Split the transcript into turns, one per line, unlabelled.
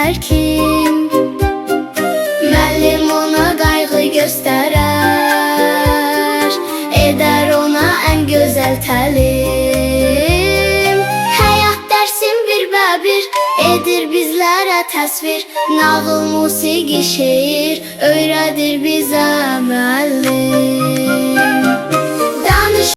her kim. Müəllim ona qayğı göstərər, edər ona ən gözəl təlim. Həyat dərsim bir-bə-bir edir bizlərə təsvir, nağıl, musiqi, şeir öyrədir bizə müəllim.